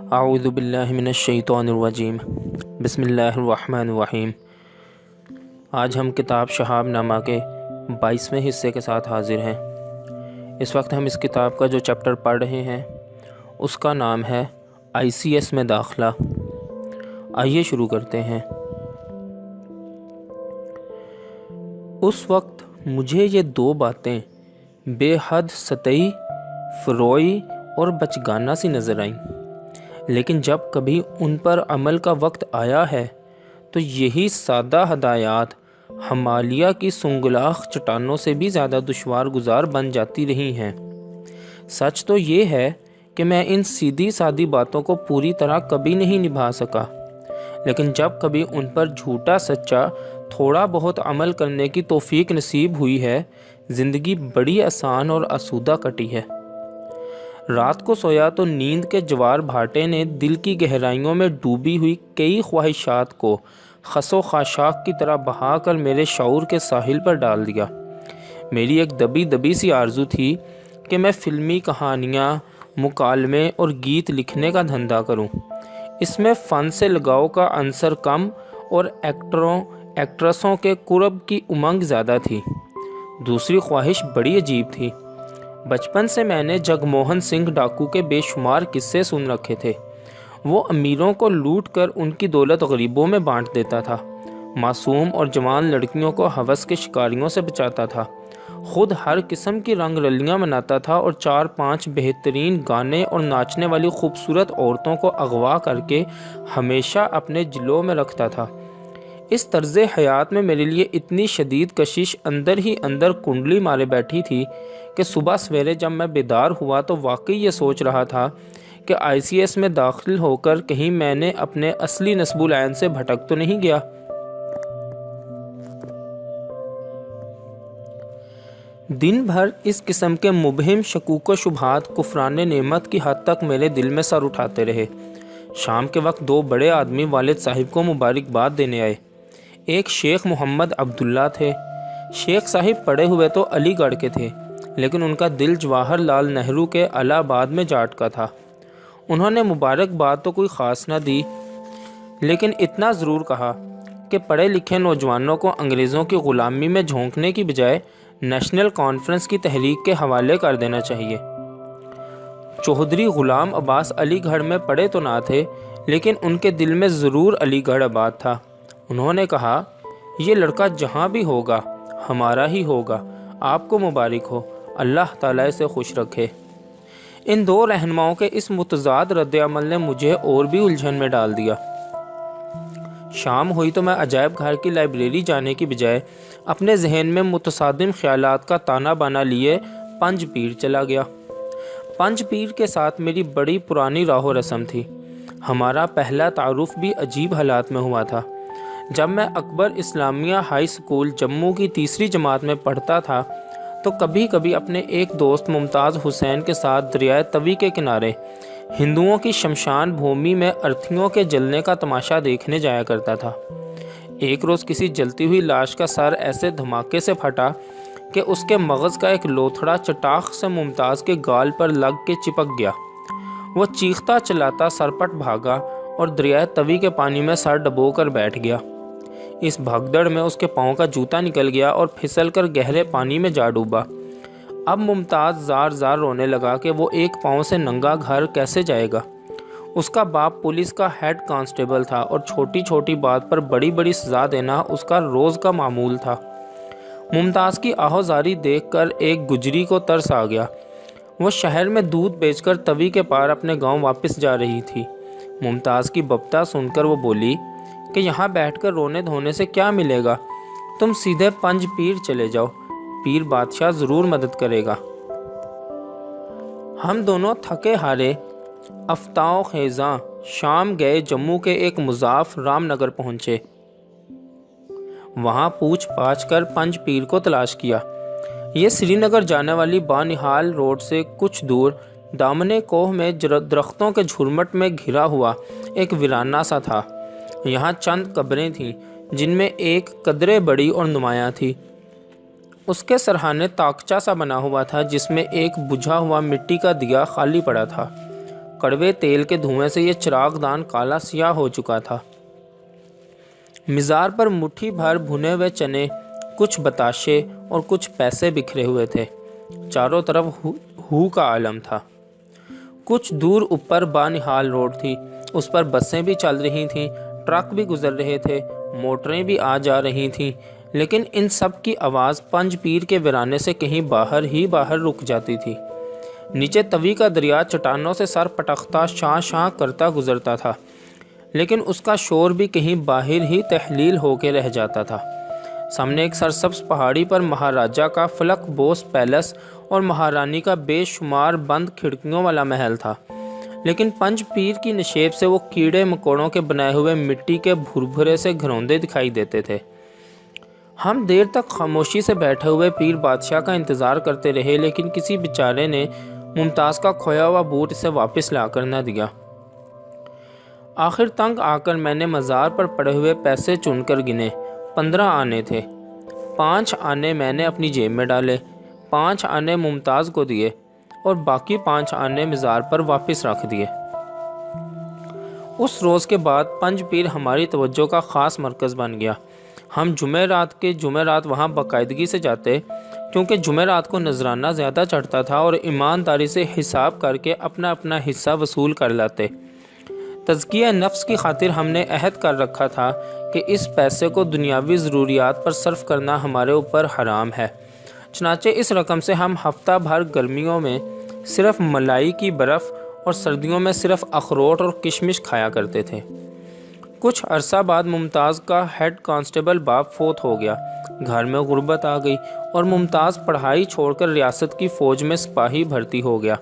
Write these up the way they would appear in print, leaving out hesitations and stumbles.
اعوذ باللہ من الشیطان الرجیم بسم اللہ الرحمن الرحیم۔ آج ہم کتاب شہاب نامہ کے 22ویں حصے کے ساتھ حاضر ہیں۔ اس وقت ہم اس کتاب کا جو چیپٹر پڑھ رہے ہیں اس کا نام ہے ICS میں داخلہ۔ آئیے شروع کرتے ہیں۔ اس وقت مجھے یہ دو باتیں بے حد سطحی، فروعی اور بچگانہ سی نظر آئیں، لیکن جب کبھی ان پر عمل کا وقت آیا ہے تو یہی سادہ ہدایات ہمالیہ کی سنگلاخ چٹانوں سے بھی زیادہ دشوار گزار بن جاتی رہی ہیں۔ سچ تو یہ ہے کہ میں ان سیدھی سادی باتوں کو پوری طرح کبھی نہیں نبھا سکا، لیکن جب کبھی ان پر جھوٹا سچا تھوڑا بہت عمل کرنے کی توفیق نصیب ہوئی ہے، زندگی بڑی آسان اور آسودہ کٹی ہے۔ رات کو سویا تو نیند کے جوار بھاٹے نے دل کی گہرائیوں میں ڈوبی ہوئی کئی خواہشات کو خس و خاشاک کی طرح بہا کر میرے شعور کے ساحل پر ڈال دیا۔ میری ایک دبی دبی سی آرزو تھی کہ میں فلمی کہانیاں، مکالمے اور گیت لکھنے کا دھندا کروں۔ اس میں فن سے لگاؤ کا عنصر کم اور ایکٹرسوں کے قرب کی امنگ زیادہ تھی۔ دوسری خواہش بڑی عجیب تھی۔ بچپن سے میں نے جگموہن سنگھ ڈاکو کے بے شمار قصے سن رکھے تھے۔ وہ امیروں کو لوٹ کر ان کی دولت غریبوں میں بانٹ دیتا تھا، معصوم اور جوان لڑکیوں کو ہوس کے شکاریوں سے بچاتا تھا، خود ہر قسم کی رنگ رلیاں مناتا تھا اور 4-5 بہترین گانے اور ناچنے والی خوبصورت عورتوں کو اغوا کر کے ہمیشہ اپنے جلوں میں رکھتا تھا۔ اس طرز حیات میں میرے لیے اتنی شدید کشش اندر ہی اندر کنڈلی مارے بیٹھی تھی کہ صبح سویرے جب میں بیدار ہوا تو واقعی یہ سوچ رہا تھا کہ ICS میں داخل ہو کر کہیں میں نے اپنے اصلی نسب العین سے بھٹک تو نہیں گیا۔ دن بھر اس قسم کے مبہم شکوک و شبہات کفران نعمت کی حد تک میرے دل میں سر اٹھاتے رہے۔ شام کے وقت 2 بڑے آدمی والد صاحب کو مبارکباد دینے آئے۔ ایک شیخ محمد عبداللہ تھے۔ شیخ صاحب پڑھے ہوئے تو علی گڑھ کے تھے، لیکن ان کا دل جواہر لال نہرو کے الہ آباد میں جا اٹکا تھا۔ انہوں نے مبارکباد تو کوئی خاص نہ دی، لیکن اتنا ضرور کہا کہ پڑھے لکھے نوجوانوں کو انگریزوں کی غلامی میں جھونکنے کی بجائے نیشنل کانفرنس کی تحریک کے حوالے کر دینا چاہیے۔ چودھری غلام عباس علی گڑھ میں پڑھے تو نہ تھے، لیکن ان کے دل میں ضرور علی گڑھ آباد تھا۔ انہوں نے کہا، یہ لڑکا جہاں بھی ہوگا ہمارا ہی ہوگا، آپ کو مبارک ہو، اللہ تعالیٰ اسے خوش رکھے۔ ان 2 رہنماؤں کے اس متضاد رد عمل نے مجھے اور بھی الجھن میں ڈال دیا۔ شام ہوئی تو میں عجائب گھر کی لائبریری جانے کی بجائے اپنے ذہن میں متصادم خیالات کا تانا بانا لیے پنج پیر چلا گیا۔ پنج پیر کے ساتھ میری بڑی پرانی راہ و رسم تھی۔ ہمارا پہلا تعارف بھی عجیب حالات میں ہوا تھا۔ جب میں اکبر اسلامیہ ہائی سکول جموں کی 3ری جماعت میں پڑھتا تھا تو کبھی کبھی اپنے ایک دوست ممتاز حسین کے ساتھ دریائے توی کے کنارے ہندوؤں کی شمشان بھومی میں ارتھیوں کے جلنے کا تماشا دیکھنے جایا کرتا تھا۔ ایک روز کسی جلتی ہوئی لاش کا سر ایسے دھماکے سے پھٹا کہ اس کے مغز کا ایک لوتھڑا چٹاخ سے ممتاز کے گال پر لگ کے چپک گیا۔ وہ چیختا چلاتا سرپٹ بھاگا اور دریائے توی کے پانی میں سر ڈبو کر بیٹھ گیا۔ اس بھگدڑ میں اس کے پاؤں کا جوتا نکل گیا اور پھسل کر گہرے پانی میں جا ڈوبا۔ اب ممتاز زار زار رونے لگا کہ وہ ایک پاؤں سے ننگا گھر کیسے جائے گا۔ اس کا باپ پولیس کا ہیڈ کانسٹیبل تھا اور چھوٹی چھوٹی بات پر بڑی بڑی سزا دینا اس کا روز کا معمول تھا۔ ممتاز کی آہوزاری دیکھ کر ایک گجری کو ترس آ گیا۔ وہ شہر میں دودھ بیچ کر توی کے پار اپنے گاؤں واپس جا رہی تھی۔ ممتاز کی بپتا سن کر وہ بولی کہ یہاں بیٹھ کر رونے دھونے سے کیا ملے گا، تم سیدھے پنج پیر چلے جاؤ، پیر بادشاہ ضرور مدد کرے گا۔ ہم دونوں تھکے ہارے افتاؤ خیزاں شام گئے جموں کے ایک مضاف رام نگر پہنچے۔ وہاں پوچھ پاچھ کر پنج پیر کو تلاش کیا۔ یہ سری نگر جانے والی بانہال روڈ سے کچھ دور دامنے کوہ میں درختوں کے جھرمٹ میں گھرا ہوا ایک ویرانہ سا تھا۔ یہاں چند قبریں تھیں جن میں ایک قدرے بڑی اور نمایاں تھی۔ اس کے سرہانے تاکچہ سا بنا ہوا تھا جس میں ایک بجھا ہوا مٹی کا دیا خالی پڑا تھا۔ کڑوے تیل کے دھوئیں سے یہ چراغ دان کالا سیاہ ہو چکا تھا۔ مزار پر مٹھی بھر بھنے ہوئے چنے، کچھ بتاشے اور کچھ پیسے بکھرے ہوئے تھے۔ چاروں طرف ہو کا عالم تھا۔ کچھ دور اوپر بانہال روڈ تھی، اس پر بسیں بھی چل رہی تھیں، ٹرک بھی گزر رہے تھے، موٹریں بھی آ جا رہی تھیں، لیکن ان سب کی آواز پنج پیر کے ویرانے سے کہیں باہر ہی باہر رک جاتی تھی۔ نیچے توی کا دریا چٹانوں سے سر پٹکتا شاں شاں کرتا گزرتا تھا، لیکن اس کا شور بھی کہیں باہر ہی تحلیل ہو کے رہ جاتا تھا۔ سامنے ایک سرسبز پہاڑی پر مہاراجہ کا فلک بوس پیلس اور مہارانی کا بے شمار بند کھڑکیوں والا محل تھا، لیکن پنج پیر کی نشیب سے وہ کیڑے مکوڑوں کے بنائے ہوئے مٹی کے بھربھرے سے گھروندے دکھائی دیتے تھے۔ ہم دیر تک خاموشی سے بیٹھے ہوئے پیر بادشاہ کا انتظار کرتے رہے، لیکن کسی بیچارے نے ممتاز کا کھویا ہوا بوٹ اسے واپس لا کر نہ دیا۔ آخر تنگ آ کر میں نے مزار پر پڑے ہوئے پیسے چن کر گنے۔ 15 آنے تھے۔ 5 آنے میں نے اپنی جیب میں ڈالے، 5 آنے ممتاز کو دیے اور باقی 5 آنے مزار پر واپس رکھ دیے۔ اس روز کے بعد پنج پیر ہماری توجہ کا خاص مرکز بن گیا۔ ہم جمعرات وہاں باقاعدگی سے جاتے، کیونکہ جمعرات کو نذرانہ زیادہ چڑھتا تھا اور ایمانداری سے حساب کر کے اپنا اپنا حصہ وصول کر لاتے۔ تزکیہ نفس کی خاطر ہم نے عہد کر رکھا تھا کہ اس پیسے کو دنیاوی ضروریات پر صرف کرنا ہمارے اوپر حرام ہے۔ چنانچہ اس رقم سے ہم ہفتہ بھر گرمیوں میں صرف ملائی کی برف اور سردیوں میں صرف اخروٹ اور کشمش کھایا کرتے تھے۔ کچھ عرصہ بعد ممتاز کا ہیڈ کانسٹیبل باپ فوت ہو گیا، گھر میں غربت آ گئی اور ممتاز پڑھائی چھوڑ کر ریاست کی فوج میں سپاہی بھرتی ہو گیا۔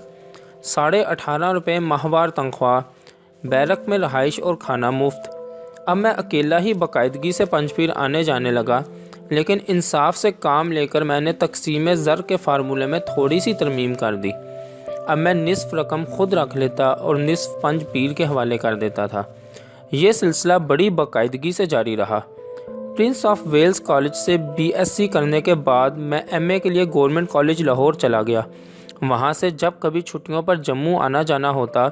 18.5 روپے ماہوار تنخواہ، بیرک میں رہائش اور کھانا مفت۔ اب میں اکیلا ہی باقاعدگی سے پنج پیر آنے جانے لگا، لیکن انصاف سے کام لے کر میں نے تقسیم زر کے فارمولے میں تھوڑی سی ترمیم کر دی۔ اب میں نصف رقم خود رکھ لیتا اور نصف پنج پیر کے حوالے کر دیتا تھا۔ یہ سلسلہ بڑی باقاعدگی سے جاری رہا۔ پرنس آف ویلز کالج سے BSc کرنے کے بعد میں MA کے لیے گورنمنٹ کالج لاہور چلا گیا۔ وہاں سے جب کبھی چھٹیوں پر جموں آنا جانا ہوتا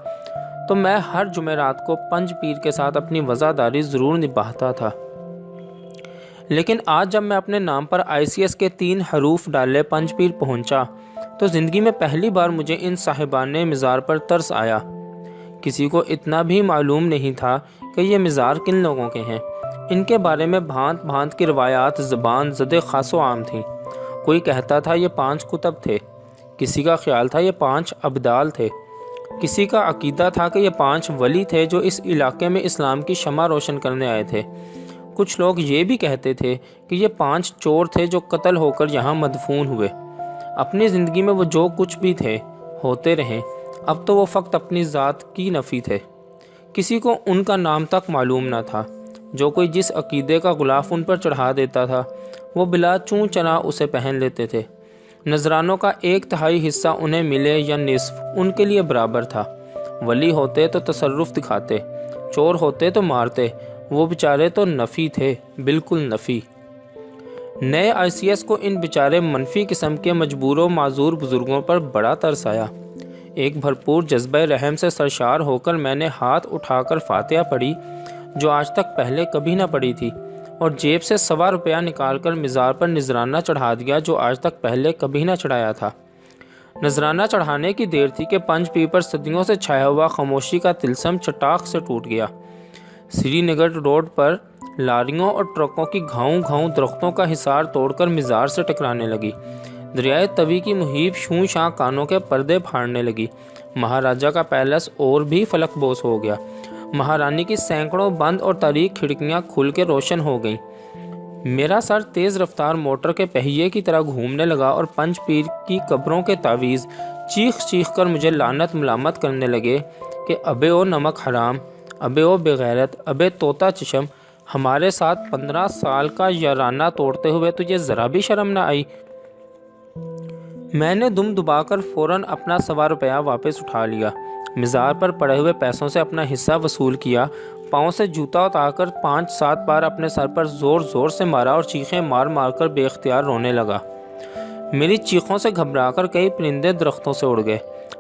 تو میں ہر جمعرات کو پنج پیر کے ساتھ اپنی وفاداری ضرور نبھاتا تھا۔ لیکن آج جب میں اپنے نام پر ICS کے 3 حروف ڈالے پنج پیر پہنچا تو زندگی میں پہلی بار مجھے ان صاحبان مزار پر ترس آیا۔ کسی کو اتنا بھی معلوم نہیں تھا کہ یہ مزار کن لوگوں کے ہیں۔ ان کے بارے میں بھانت بھانت کی روایات زبان زدے خاص و عام تھیں۔ کوئی کہتا تھا یہ 5 کتب تھے، کسی کا خیال تھا یہ 5 ابدال تھے، کسی کا عقیدہ تھا کہ یہ 5 ولی تھے جو اس علاقے میں اسلام کی شمع روشن کرنے آئے تھے۔ کچھ لوگ یہ بھی کہتے تھے کہ یہ 5 چور تھے جو قتل ہو کر یہاں مدفون ہوئے۔ اپنی زندگی میں وہ جو کچھ بھی تھے ہوتے رہیں، اب تو وہ فقط اپنی ذات کی نفی تھے۔ کسی کو ان کا نام تک معلوم نہ تھا۔ جو کوئی جس عقیدے کا غلاف ان پر چڑھا دیتا تھا وہ بلا چوں چنا اسے پہن لیتے تھے۔ نذرانوں کا 1/3 حصہ انہیں ملے یا نصف ان کے لیے برابر تھا۔ ولی ہوتے تو تصرف دکھاتے، چور ہوتے تو مارتے، وہ بیچارے تو نفی تھے، بالکل نفی۔ نئے ICS کو ان بیچارے منفی قسم کے مجبور و معذور بزرگوں پر بڑا ترس آیا۔ ایک بھرپور جذبہ رحم سے سرشار ہو کر میں نے ہاتھ اٹھا کر فاتحہ پڑھی جو آج تک پہلے کبھی نہ پڑھی تھی، اور جیب سے 1.25 روپیہ نکال کر مزار پر نذرانہ چڑھا دیا جو آج تک پہلے کبھی نہ چڑھایا تھا۔ نذرانہ چڑھانے کی دیر تھی کہ پنج پیر پر صدیوں سے چھایا ہوا خاموشی کا طلسم چٹاخ سے ٹوٹ گیا۔ سری نگر روڈ پر لاریوں اور ٹرکوں کی گھاؤں گھاؤں درختوں کا حصار توڑ کر مزار سے ٹکرانے لگی۔ دریائے توی کی مہیب شوں شاں کانوں کے پردے پھاڑنے لگی۔ مہاراجہ کا پیلس اور بھی فلک بوس ہو گیا۔ مہارانی کی سینکڑوں بند اور تاریک کھڑکیاں کھل کے روشن ہو گئیں۔ میرا سر تیز رفتار موٹر کے پہیے کی طرح گھومنے لگا اور پنج پیر کی قبروں کے تعویذ چیخ چیخ کر مجھے لعنت ملامت کرنے لگے کہ ابے او نمک حرام، ابے او بغیرت، ابے طوطا چشم، ہمارے ساتھ 15 سال کا یارانہ توڑتے ہوئے تجھے ذرا بھی شرم نہ آئی؟ میں نے دم دبا کر فوراً اپنا 1.25 روپیہ واپس اٹھا لیا، مزار پر پڑے ہوئے پیسوں سے اپنا حصہ وصول کیا، پاؤں سے جوتا اتار کر 5-7 بار اپنے سر پر زور زور سے مارا اور چیخیں مار مار کر بے اختیار رونے لگا۔ میری چیخوں سے گھبرا کر کئی پرندے درختوں سے اڑ گئے۔